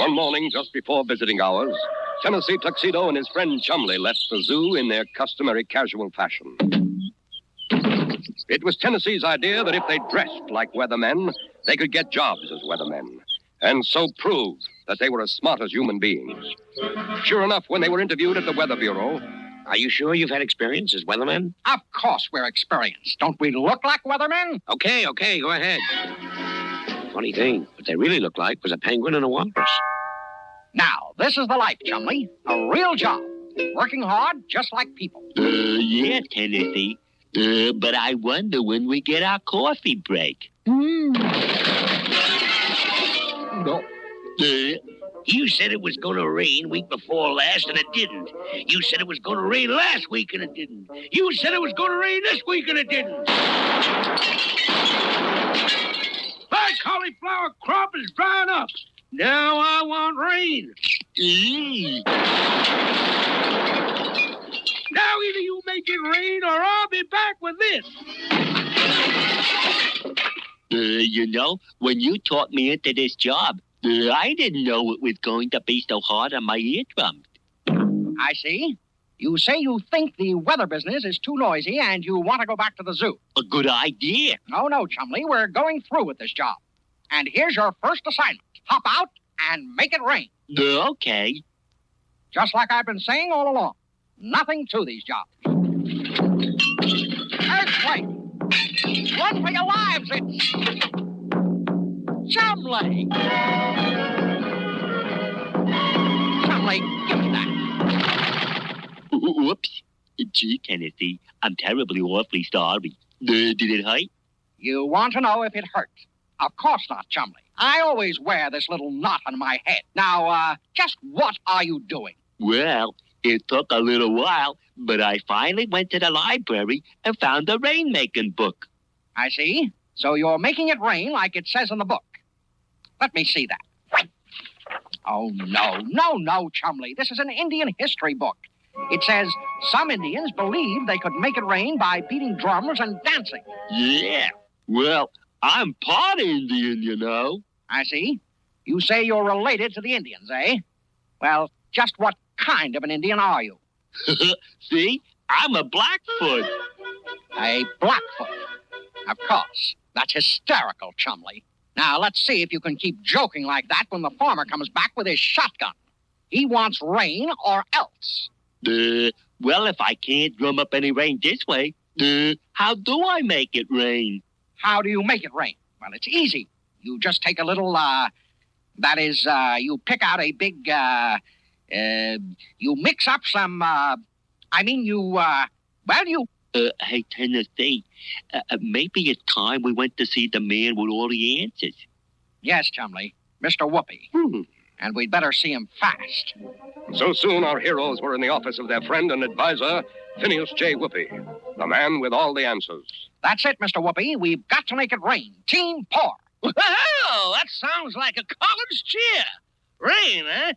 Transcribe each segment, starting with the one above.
One morning, just before visiting hours, Tennessee Tuxedo and his friend Chumley left the zoo in their customary casual fashion. It was Tennessee's idea that if they dressed like weathermen, they could get jobs as weathermen, and so prove that they were as smart as human beings. Sure enough, when they were interviewed at the Weather Bureau... Are you sure you've had experience as weathermen? Of course we're experienced. Don't we look like weathermen? Okay, go ahead. Funny thing, what they really looked like was a penguin and a walrus. Now, this is the life, Chumley. A real job. Working hard, just like people. Yeah, Tennessee. But I wonder when we get our coffee break. No. You said it was going to rain week before last, and it didn't. You said it was going to rain last week, and it didn't. You said it was going to rain this week, and it didn't. My cauliflower crop is drying up. Now I want rain. Now either you make it rain, or I'll be back with this. When you taught me into this job, I didn't know it was going to be so hard on my eardrums. I see. You say you think the weather business is too noisy and you want to go back to the zoo. A good idea. No, Chumley. We're going through with this job. And here's your first assignment. Hop out and make it rain. Okay. Just like I've been saying all along. Nothing to these jobs. Earthquake! Run for your lives! It's Chumley! Chumley, give me that. Whoops. Gee, Tennessee, I'm awfully sorry. Did it hurt? You want to know if it hurt? Of course not, Chumley. I always wear this little knot on my head. Now, just what are you doing? Well, it took a little while, but I finally went to the library and found a rainmaking book. I see. So you're making it rain like it says in the book. Let me see that. Oh, no, Chumley. This is an Indian history book. It says some Indians believed they could make it rain by beating drums and dancing. Yeah. Well, I'm part Indian, I see. You say you're related to the Indians, eh? Well, just what kind of an Indian are you? See? I'm a Blackfoot. A Blackfoot. Of course. That's hysterical, Chumley. Now, let's see if you can keep joking like that when the farmer comes back with his shotgun. He wants rain or else. Well, if I can't drum up any rain this way, how do I make it rain? How do you make it rain? Well, it's easy. You just take a little, you pick out a big, you mix up some, Hey, Tennessee, maybe it's time we went to see the man with all the answers. Yes, Chumley, Mr. Whoopi. And we'd better see him fast. So soon our heroes were in the office of their friend and advisor, Phineas J. Whoopi, the man with all the answers. That's it, Mr. Whoopi. We've got to make it rain. Team pour. Well, that sounds like a college cheer. Rain, eh?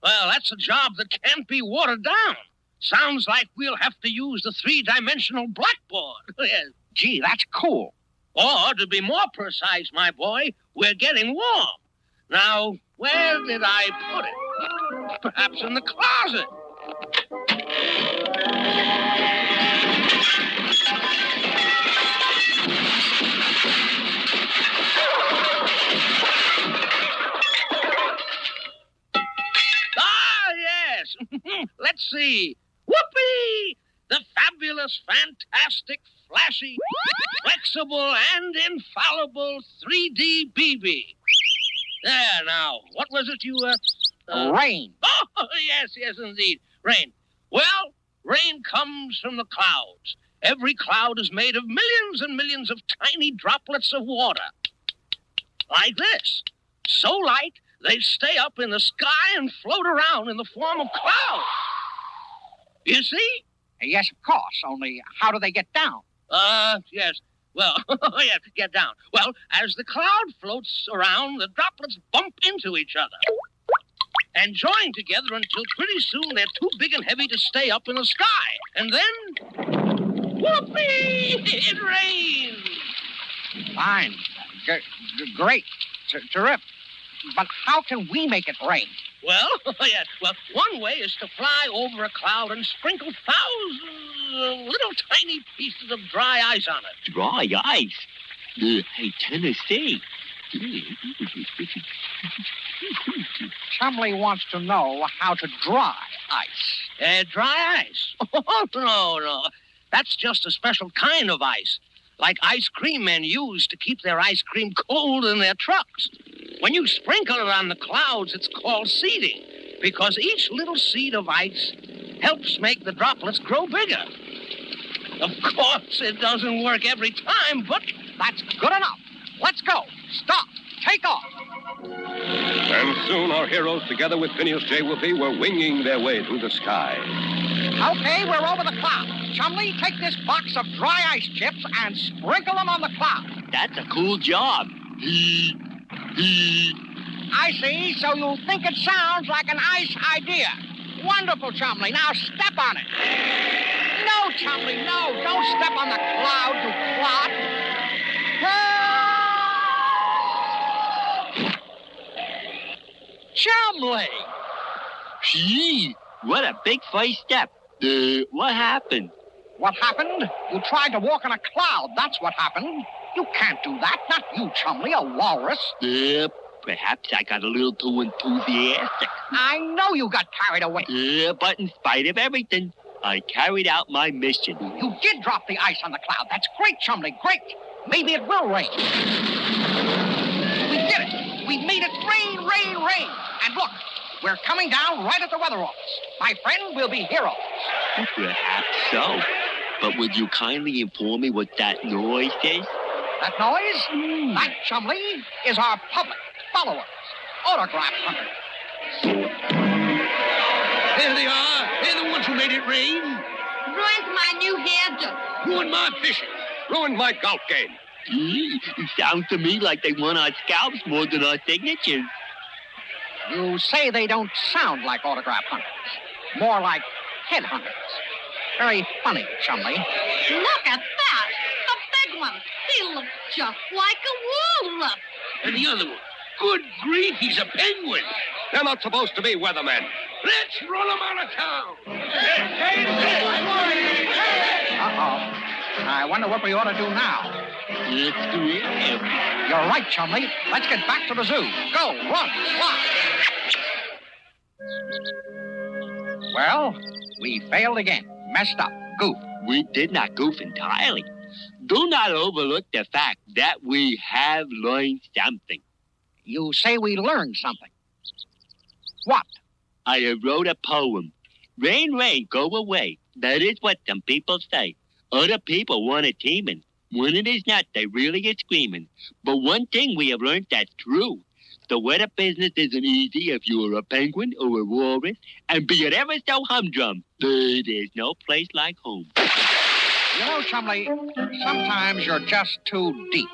Well, that's a job that can't be watered down. Sounds like we'll have to use the three-dimensional blackboard. Gee, that's cool. Or, to be more precise, my boy, we're getting warm. Now, where did I put it? Perhaps in the closet. Yes. Let's see. Whoopee! The fabulous, fantastic, flashy, flexible, and infallible 3D BB. There, now. What was it you, Rain. Oh, yes, indeed. Rain. Well, rain comes from the clouds. Every cloud is made of millions and millions of tiny droplets of water. Like this. So light, they stay up in the sky and float around in the form of clouds. You see? Yes, of course. Only, how do they get down? Yes. Well, yes, get down. Well, as the cloud floats around, the droplets bump into each other and join together until pretty soon they're too big and heavy to stay up in the sky. And then, whoopee! It rains. Fine. Great. Terrific. But how can we make it rain? Well, yeah, one way is to fly over a cloud and sprinkle thousands of little tiny pieces of dry ice on it. Dry ice? Hey, Tennessee. Chumley wants to know how to dry ice. Dry ice? Oh, no. That's just a special kind of ice, like ice cream men use to keep their ice cream cold in their trucks. When you sprinkle it on the clouds, it's called seeding, because each little seed of ice helps make the droplets grow bigger. Of course, it doesn't work every time, but that's good enough. Let's go. Stop. Take off. And soon our heroes, together with Phineas J. Whoopi, were winging their way through the sky. Okay, we're over the clouds. Chumley, take this box of dry ice chips and sprinkle them on the clouds. That's a cool job. I see, so you think it sounds like an ice idea. Wonderful, Chumley. Now step on it. No, Chumley, no. Don't step on the cloud, you clod. Chumley! Gee, what a big first step. What happened? What happened? You tried to walk on a cloud. That's what happened. You can't do that. Not you, Chumley, a walrus. Perhaps I got a little too enthusiastic. I know you got carried away. But in spite of everything, I carried out my mission. You did drop the ice on the cloud. That's great, Chumley, great. Maybe it will rain. We did it. We made it rain, rain, rain. And look, we're coming down right at the weather office. My friend, we'll be heroes. Perhaps so. But would you kindly inform me what that noise is? That noise? That, Chumley, is our public, followers, autograph hunters. There they are. They're the ones who made it rain. Ruined my new hairdo. Ruined my fishing. Ruined my golf game. It sounds to me like they want our scalps more than our signatures. You say they don't sound like autograph hunters. More like head hunters. Very funny, Chumley. Look at that. The big one. He looks just like a walrus. And the other one. Good grief, he's a penguin. They're not supposed to be weathermen. Let's run them out of town. Uh-oh. I wonder what we ought to do now. Let's do it. You're right, Chumley. Let's get back to the zoo. Go, run, fly. Well, we failed again. Messed up. Goofed. We did not goof entirely. Do not overlook the fact that we have learned something. You say we learned something. What? I have wrote a poem. Rain, rain, go away. That is what some people say. Other people want a teaming. When it is not, they really is screaming. But one thing we have learned that's true. The weather business isn't easy if you are a penguin or a walrus. And be it ever so humdrum, there's no place like home. You know, Chumley, sometimes you're just too deep.